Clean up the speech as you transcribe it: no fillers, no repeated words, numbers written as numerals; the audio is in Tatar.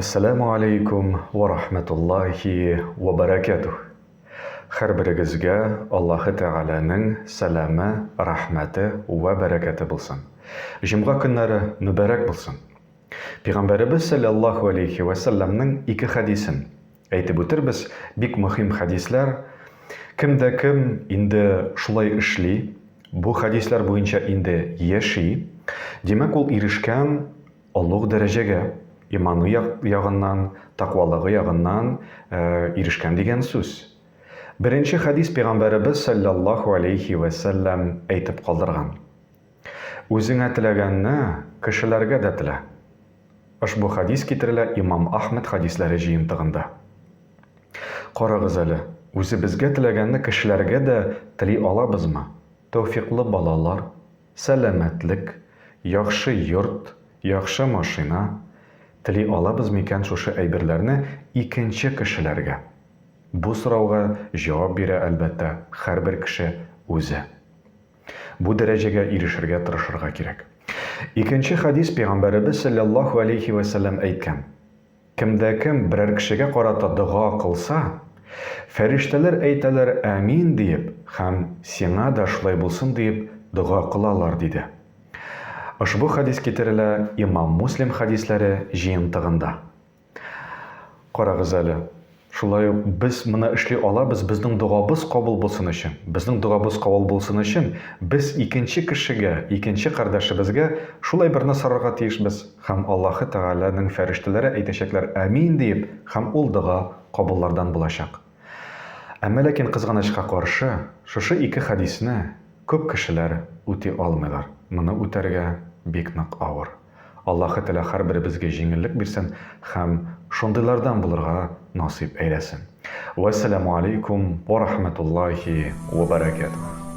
Ассаламу алейкум ва рахматуллахи ва баракатух. Һәр берегезгә Аллаһы Тәгаләнең сәламе, рахмәте ва бәрәкәте булсын. Җомга көннәре мөбарәк булсын. Пәйгамбәребез саллаллаһу алейхи ва салламның ике хадисен әйтеп үтербез, бик мөһим хадислар. Кемдә кем инде шулай эшли, бу хадислар буенча инде яши, димәк ул ирешкән олуг дәрәҗәгә, иманы ягыннан, тақвалыгы ягыннан ирешкән дигән сүз. Беренче хадис Пәйгамбәребез саллаллаһу алейхи ва саллям әйтеп калдырган. Үзеңә теләгәнне кешеләргә дә телә. Ошбу хадис китерелә Имам Ахмед хадисләре җыентыгында. Карагыз әле, үзебезгә теләгәнне кешеләргә дә тели алабызмы? Тәүфиклы балалар, сәламәтлек, яхшы йорт, яхшы машина, тели алабыз микән шушы әйберләрне икенче кешеләргә? Бу сорауга җавап бирә әлбәттә һәрбер кеше үзе. Бу дәрәҗәгә ирешергә тырышырга кирәк. Икенче хадис Пәйгамбәребез саллаллаһу алейхи ва саллям әйткән. Кемдә кем берәр кешегә карата дуга кылса, фәрештәләр әйтәләр амин диеп, һәм сиңа да шулай булсын диеп дуга кылалар диде. Ошбу хадис китерелә Имам Муслим хадисләре җыентыгында. Карагыз әле, шулай ук без моны эшли алабыз, безнең дугабыз кабул булсын өчен. Безнең дугабыз кабул булсын өчен без икенче кешегә, икенче кардәшебезгә шулай берне сорарга тиешбез, һәм Аллаһы Тәгаләнең фәрештәләре әйтәчәкләр амин диеп, һәм ул дуга кабуллардан булачак. Әмма ләкин кызганычка каршы, шушы ике хадисне күп кешеләр үти алмыйлар. Моны үтәргә бик нык авыр. Аллаһы Тәгалә һәрберебезгә җиңеллек бирсен һәм шундыйлардан булырга насыйп әйләсен. Вассаламу алейкум ва рахматуллахи ва баракатух.